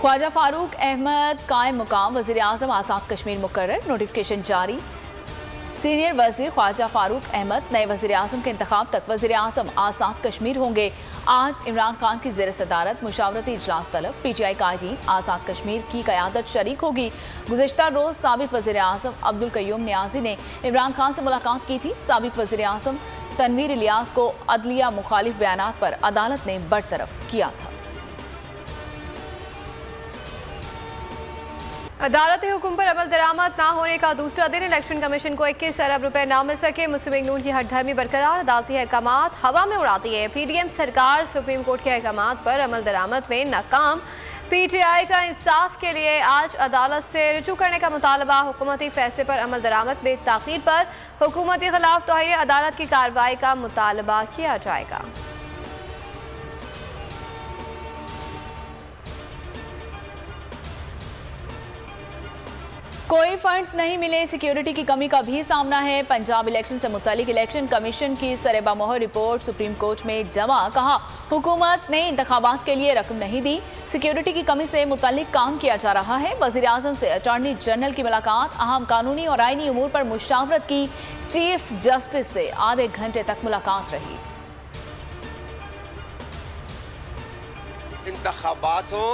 ख्वाजा फारूक अहमद कायम मुकाम वज़ीर आज़म आज़ाद कश्मीर मुकर्रर, नोटिफिकेशन जारी। सीनियर वज़ीर ख्वाजा फारूक अहमद नए वज़ीर आज़म के इंतखाब तक वज़ीर आज़म आज़ाद कश्मीर होंगे। आज इमरान खान की ज़ेर सदारत मुशावरती इजलास तलब। PTI कायदीन आज़ाद कश्मीर की क़यादत शरीक होगी। गुज़िश्ता रोज़ साबिक़ वज़ीर आज़म अब्दुल क़य्यूम नियाज़ी ने इमरान खान से मुलाकात की थी। साबिक़ वज़ीर आज़म तनवीर इलियास को अदलिया मुखालिफ बयानात पर अदालत ने बरतरफ किया था। अदालत हुक्म पर अमल दरामद न होने का दूसरा दिन। इलेक्शन कमीशन को 21 अरब रुपए न मिल सके। मुस्लिम लीग नून की हठधर्मी बरकरार, अदालती अहकामात हवा में उड़ाती है। PDM सरकार सुप्रीम कोर्ट के अहकामात पर अमल दरामद में नाकाम। PTI का इंसाफ के लिए आज अदालत से रुजू करने का मुतालबा। हुकूमती फैसले पर अमल दरामद में ताख़ीर पर हुकूमत के खिलाफ तौहीन अदालत की कार्रवाई का मुतालबा किया जाएगा। कोई फंड्स नहीं मिले, सिक्योरिटी की कमी का भी सामना है। पंजाब इलेक्शन से मुतालिक इलेक्शन कमीशन की सरेबामोहर रिपोर्ट सुप्रीम कोर्ट में जमा। कहा हुकूमत ने इंतखाबात के लिए रकम नहीं दी, सिक्योरिटी की कमी से मुतालिक काम किया जा रहा है। वज़ीर आज़म से अटॉर्नी जनरल की मुलाकात। अहम कानूनी और आईनी उमूर पर मुशावरत की। चीफ जस्टिस से आधे घंटे तक मुलाकात रही। इंतखाबात हो,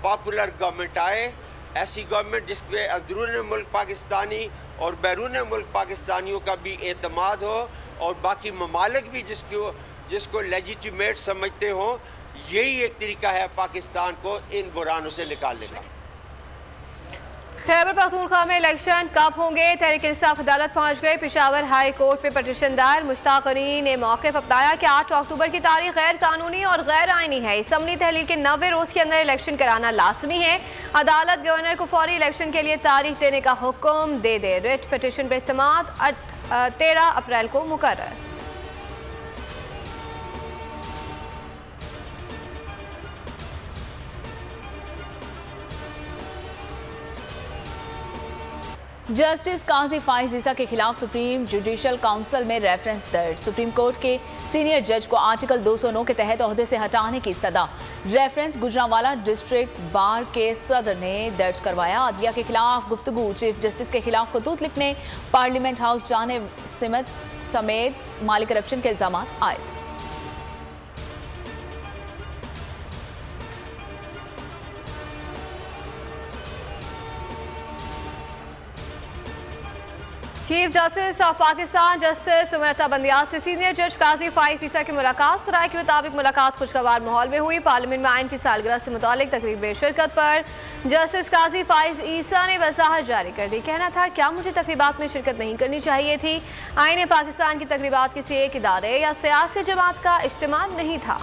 पॉपुलर गवर्नमेंट आए, ऐसी गवर्नमेंट जिसपे अंदरून मुल्क पाकिस्तानी और बैरून मुल्क पाकिस्तानियों का भी एतमाद हो और बाकी ममालिक भी जिसको लेजिटिमेट समझते हों। यही एक तरीका है पाकिस्तान को इन बुरानों से निकालने का। खैबर पख्तूनख्वा में इलेक्शन कब होंगे? तहरीक इंसाफ अदालत पहुंच गए। पेशावर हाई कोर्ट में पटिशन दायर। मुश्ताक अली ने मौक़िफ़ अपनाया कि 8 अक्टूबर की तारीख गैर कानूनी और गैर आइनी है। असम्बली तहलील के 90 रोज़ के अंदर इलेक्शन कराना लाजमी है। अदालत गवर्नर को फौरी इलेक्शन के लिए तारीख देने का हुक्म दे दे। रिट पटिशन पर समाअत 13 अप्रैल को मुकर्रर। जस्टिस काजी फाइज ईसा के खिलाफ सुप्रीम जुडिशल काउंसिल में रेफरेंस दर्ज। सुप्रीम कोर्ट के सीनियर जज को आर्टिकल 209 के तहत ओहदे से हटाने की सदा। रेफरेंस गुजरांवाला डिस्ट्रिक्ट बार के सदर ने दर्ज करवाया। अदलिया के खिलाफ गुफ्तगू। चीफ जस्टिस के खिलाफ खतूत लिखने पार्लियामेंट हाउस जाने समेत माली करप्शन के इल्जाम आए। Chief justice of Pakistan justice सुमरता बंदियाल से सीनियर जज काजी फाइज ईसा की मुलाकात। सराय के मुताबिक मुलाकात खुशगवार माहौल में हुई। पार्लियामेंट में आइन की सालगिरह से मुतालिक तकरीब में शिरकत पर जस्टिस काजी फाइज ईसा ने वजाहत जारी कर दी। कहना था, क्या मुझे तकरीबात में शिरकत नहीं करनी चाहिए थी? आइन पाकिस्तान की तकरीबात किसी एक इदारे या सियासी जमात का इज्तिमा नहीं था।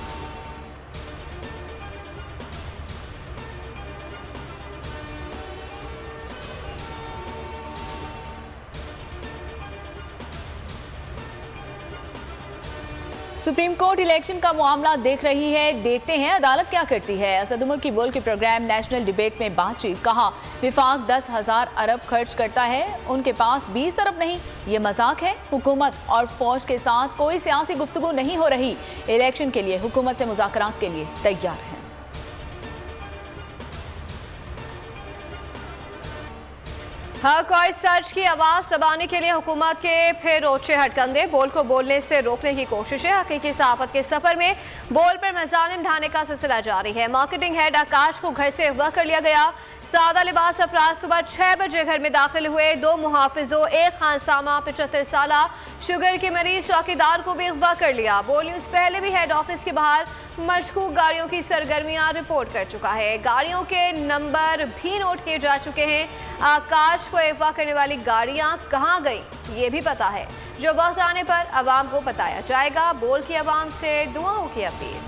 सुप्रीम कोर्ट इलेक्शन का मामला देख रही है। देखते हैं अदालत क्या करती है। असद उमर की बोल के प्रोग्राम नेशनल डिबेट में बातचीत। कहा विफाक 10,000 अरब खर्च करता है, उनके पास 20 अरब नहीं। ये मजाक है। हुकूमत और फौज के साथ कोई सियासी गुफ्तगू नहीं हो रही। इलेक्शन के लिए हुकूमत से मुज़ाकरात के लिए तैयार है। हक और सच की आवाज़ दबाने के लिए हुकूमत के फिर रोचे हटकंदे। बोल को बोलने से रोकने की कोशिश है। हकीकी सहाफत के सफर में बोल पर मज़ालिम ढाने का सिलसिला जारी है। मार्केटिंग हेड आकाश को घर से अगवा कर लिया गया। सादा लिबास अफराद सुबह 6 बजे घर में दाखिल हुए। 2 मुहाफिजों, एक खानसामा 75 साला शुगर के मरीज चौकीदार को भी अगवा कर लिया। बोल न्यूज़ पहले भी हेड ऑफिस के बाहर मशकूक गाड़ियों की सरगर्मियां रिपोर्ट कर चुका है। गाड़ियों के नंबर भी नोट किए जा चुके हैं। आकाश को अगवा करने वाली गाड़ियां कहां गई ये भी पता है, जो वक्त आने पर अवाम को बताया जाएगा। बोल की अवाम से दुआओं की अपील।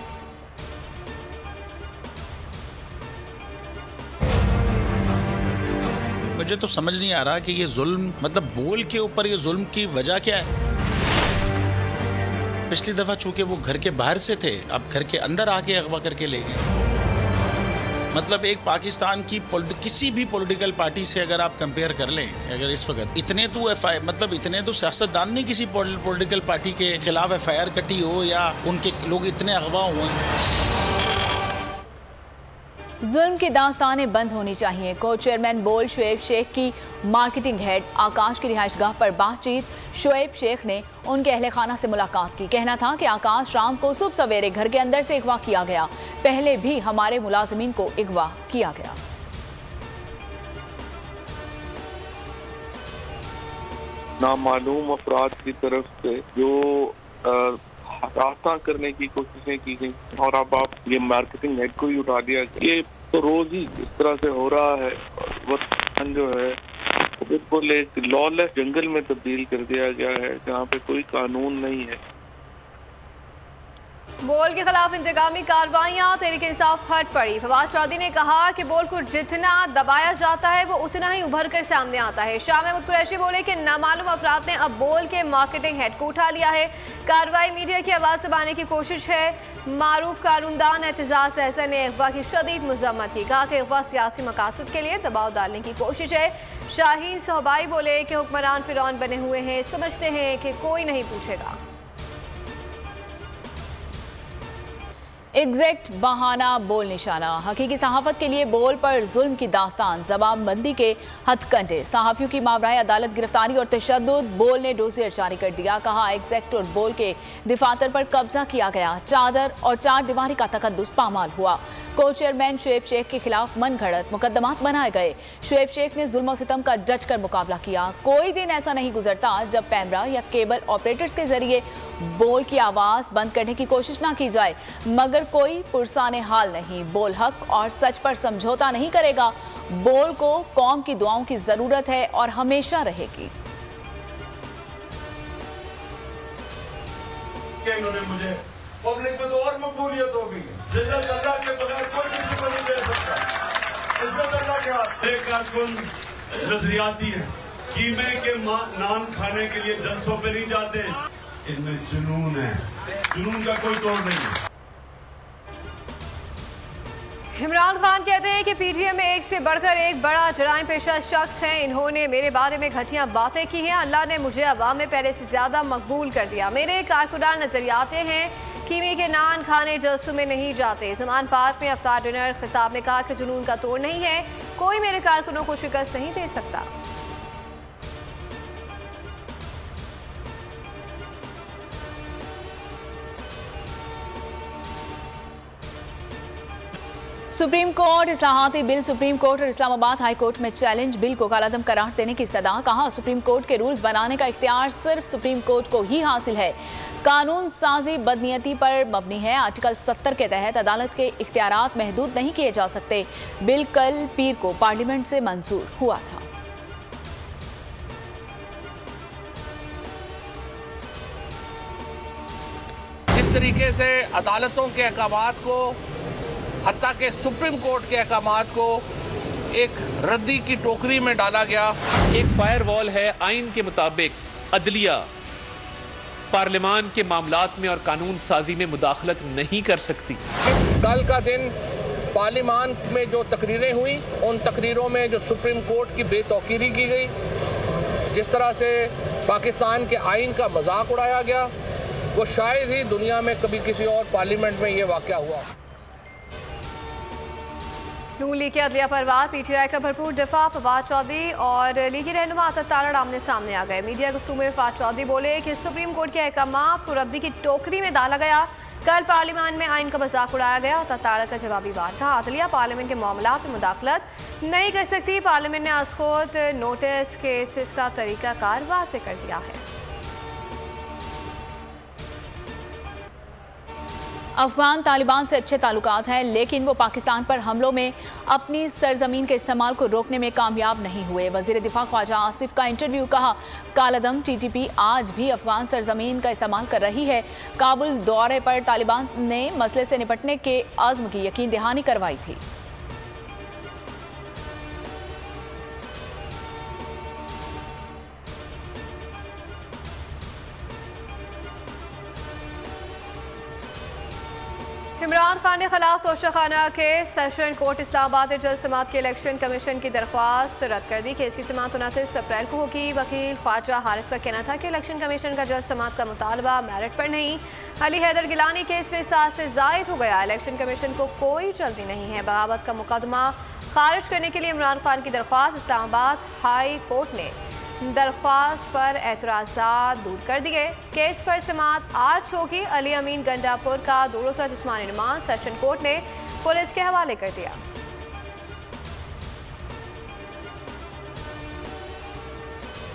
मुझे तो समझ नहीं आ रहा कि ये जुल्म, मतलब बोल के ऊपर ये जुल्म की वजह क्या है। पिछली दफा चूंकि वो घर के बाहर से थे, अब घर के अंदर आके अगवा करके ले गए। मतलब एक पाकिस्तान की किसी भी पॉलिटिकल पार्टी से अगर आप कंपेयर कर लें, अगर इस वक्त इतने तो सियासतदान ने किसी पॉलिटिकल पार्टी के खिलाफ FIR कटी हो या उनके लोग इतने अगवा हुए। जुल्म की दास्तानें बंद होनी चाहिए। को चेयरमैन बोल शुएब शेख की मार्केटिंग हेड आकाश की रिहाइशगाह पर बातचीत। शुएब शेख ने उनके अहले खाना से मुलाकात की। कहना था कि आकाश राम को सुबह सवेरे घर के अंदर से अगवा किया गया। पहले भी हमारे मुलाजिमीन को अगवा किया गया। नामालूम अफराद की तरफ से जो रास्ता करने की कोशिशें की गई और अब आप ये मार्केटिंग हेड को ही उठा दिया। ये तो रोज ही इस तरह से हो रहा है। वतन जो है बिल्कुल एक लॉलेस जंगल में तब्दील कर दिया गया है जहाँ पे कोई कानून नहीं है। बोल के खिलाफ इंतकामी कार्रवाइयां, तहरीक इंसाफ फट पड़ी। फवाद चौधरी ने कहा कि बोल को जितना दबाया जाता है वो उतना ही उभर कर सामने आता है। शाह महमूद कुरैशी बोले कि नामालूम अफराद ने अब बोल के मार्केटिंग हेड को उठा लिया है। कार्रवाई मीडिया की आवाज़ दबाने की कोशिश है। मारूफ कानूनदान एतजाज एहसन ने अगवा की शदीद मजम्मत की। कहा कि अगवा सियासी मकासद के लिए दबाव डालने की कोशिश है। शाहीन सोहबाई बोले कि हुक्मरान फिरौन बने हुए हैं, समझते हैं कि कोई नहीं पूछेगा। एग्जैक्ट बहाना बोल निशाना। हकीकी सहाफत के लिए बोल पर जुल्म की दास्तान, जवाबबंदी के हथकंडे। सहाफियों की मावराए अदालत गिरफ्तारी और तशद्दुद। बोल ने डोसियर जारी कर दिया। कहा एग्जैक्ट और बोल के दिफातर पर कब्जा किया गया। चादर और चार दीवारी का तकद्दुस पामाल हुआ। को चेयरमैन शुएब शेख के खिलाफ मन घड़त मुकदमात बनाए गए। शुएब शेख ने जुल्म और सितम का डट कर मुकाबला किया। कोई दिन ऐसा नहीं गुजरता जब पैमरा या केबल ऑपरेटर्स के जरिए बोल की आवाज बंद करने की कोशिश ना की जाए, मगर कोई पुरसाने हाल नहीं। बोल हक और सच पर समझौता नहीं करेगा। बोल को कौम की दुआओं की जरूरत है और हमेशा रहेगी। इन्होंने मुझे पब्लिक में तो और मकबूलियत हो गई। इज्जत अल्लाह के बगैर कोई किसी को नहीं दे सकता। इज्जत अल्लाह के हाथ। एक कारकुन नजरियाती है, कीमे के नान खाने के लिए जलसों पे नहीं जाते। इनमें जुनून है, जुनून का कोई तोड़ नहीं है। इमरान खान कहते हैं कि पीटीएम में एक से बढ़कर एक बड़ा जराइम पेशा शख्स है। इन्होंने मेरे बारे में घटिया बातें की हैं। अल्लाह ने मुझे अवाम में पहले से ज्यादा मकबूल कर दिया। मेरे कारकुनान नजरियाते हैं, कीमे के नान खाने जलसों में नहीं जाते। जमान पार्क में अफ्तार डिनर खिताब में कहा कि जुनून का तोड़ नहीं है, कोई मेरे कारकुनों को शिकस्त नहीं दे सकता। सुप्रीम कोर्ट इस्लाहाती बिल। सुप्रीम कोर्ट और इस्लामाबाद हाई कोर्ट में चैलेंज। बिल को कालादम करार देने की इस्तदा। कहा सुप्रीम कोर्ट के रूल्स बनाने का इख्तियार सिर्फ सुप्रीम कोर्ट को ही हासिल है। कानून साजी बदनीयती पर मबनी है। आर्टिकल 70 के तहत अदालत के इख्तियारात महदूद नहीं किए जा सकते। बिल कल पीर को पार्लियामेंट से मंजूर हुआ था। जिस तरीके से अदालतों के अहकामात को, हत्ता के सुप्रीम कोर्ट के अहकामात को एक रद्दी की टोकरी में डाला गया। एक फायरवॉल है। आइन के मुताबिक अदलिया पार्लियामान के मामलात में और कानून साजी में मुदाखलत नहीं कर सकती। कल का दिन पार्लियामान में जो तकरीरें हुई, उन तकरीरों में जो सुप्रीम कोर्ट की बेतौकीरी की गई, जिस तरह से पाकिस्तान के आइन का मजाक उड़ाया गया, वो शायद ही दुनिया में कभी किसी और पार्लियामेंट में ये वाक़या हुआ। नून लीग के अदलिया पर वार। पीटीआई का भरपूर दिफा। फवाद चौधरी और लीगी रहनुमा तारड़ आमने सामने आ गए। मीडिया गुफ्तगू में फवाद चौधरी बोले कि सुप्रीम कोर्ट के अहकामात को रद्दी की टोकरी में डाला गया। कल पार्लियामान में आइन का मजाक उड़ाया गया और तारड़ का जवाबी वार था। अदलिया पार्लियामेंट के मामलात में मुदाखलत नहीं कर सकती। पार्लियामेंट ने आज खुद नोटिस केसेस का तरीकाकार वाज़ेह कर दिया है। अफगान तालिबान से अच्छे ताल्लुकात हैं, लेकिन वो पाकिस्तान पर हमलों में अपनी सरजमीन के इस्तेमाल को रोकने में कामयाब नहीं हुए। वज़ीर दिफा ख्वाजा आसिफ का इंटरव्यू। कहा कालादम टीटीपी आज भी अफगान सरजमीन का इस्तेमाल कर रही है। काबुल दौरे पर तालिबान ने मसले से निपटने के अज़्म की यकीन दहानी करवाई थी। इमरान खान के खिलाफ तोशाखाना के सेशन कोर्ट इस्लामाबाद ने जल्द समात के इलेक्शन कमीशन की दरख्वास्त रद्द कर दी। केस की समात 29 अप्रैल को होगी। वकील ख्वाजा हारिस का कहना था कि इलेक्शन कमीशन का जल्द समात का मुतालबा मेरिट पर नहीं अली हैदर गिलानी केस में 7 से जायद हो गया। इलेक्शन कमीशन को कोई जल्दी नहीं है। बगावत का मुकदमा खारिज करने के लिए इमरान खान की दरख्वास्त। इस्लामाबाद हाई कोर्ट ने दरख्वास्त पर एतराज़ात दूर कर दिए। केस पर समाअत आज होगी। अली अमीन गंडापुर का 2 रोज़ा जिस्मानी रिमांड सेशन कोर्ट ने पुलिस के हवाले कर दिया।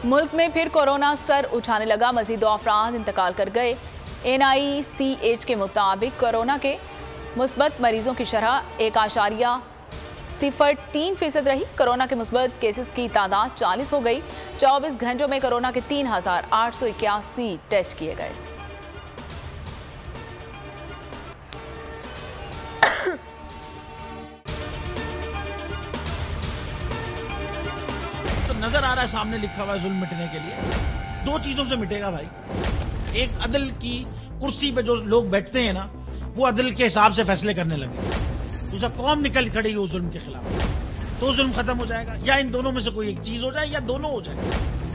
मुल्क में फिर कोरोना सर उठाने लगा। मजीद 2 अफराद इंतकाल कर गए। NICH के मुताबिक कोरोना के मुस्बत मरीजों की शरह 1.03% रही। कोरोना के मुस्बत केसेस की तादाद 40 हो गई। 24 घंटों में कोरोना के 3,881 टेस्ट किए गए। तो नजर आ रहा है सामने लिखा हुआ है जुल्म मिटने के लिए 2 चीजों से मिटेगा भाई। एक अदल की कुर्सी पे जो लोग बैठते हैं ना, वो अदल के हिसाब से फैसले करने लगे। दूसरा कौम निकल खड़ी उस जुल्म के खिलाफ, तो जुल्म खत्म हो जाएगा। या इन दोनों में से कोई एक चीज हो जाए या दोनों हो जाए।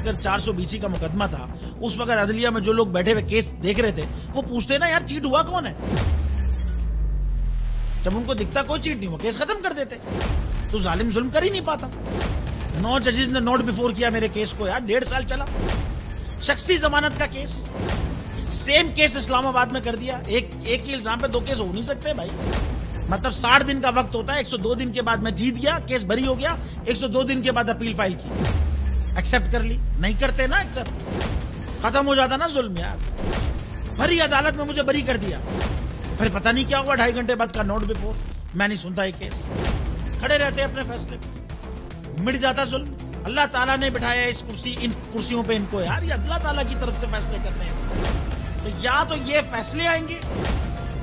अगर 420 का मुकदमा था, उस वक्त अदलिया में जो लोग बैठे हुए केस देख रहे थे, वो पूछते ना यार चीट हुआ कौन है। जब उनको दिखता कोई चीट नहीं हुआ, केस खत्म कर देते। तो जालिम जुल्म कर ही नहीं पाता। 9 जजेस ने नोट बिफोर किया मेरे केस को यार, 1.5 साल चला। शख्सी जमानत का केस, सेम केस इस्लामाबाद में कर दिया। एक ही इल्जाम पे 2 केस हो नहीं सकते भाई। मतलब 60 दिन का वक्त होता है। 102 दिन के बाद मैं जीत गया, केस बरी हो गया। 102 दिन के बाद अपील फाइल की, एक्सेप्ट कर ली। नहीं करते ना एक्सेप्ट, खत्म हो जाता ना जुल्म यार। भरी अदालत में मुझे बरी कर दिया, फिर पता नहीं क्या हुआ 2.5 घंटे बाद का नोट बिफोर। मैं नहीं सुनता ये केस, खड़े रहते अपने फैसले पे, मिट जाता जुल्म। अल्लाह ताला ने बिठाया इन कुर्सियों पे इनको यार, ये अल्लाह ताला की तरफ से फैसले करने हैं। तो या तो ये फैसले आएंगे,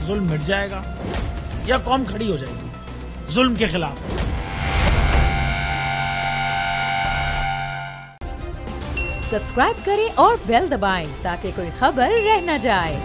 जुल्म मिट जाएगा, या कौम खड़ी हो जाएगी जुल्म के खिलाफ। सब्सक्राइब करें और बेल दबाएं ताकि कोई खबर रह न जाए।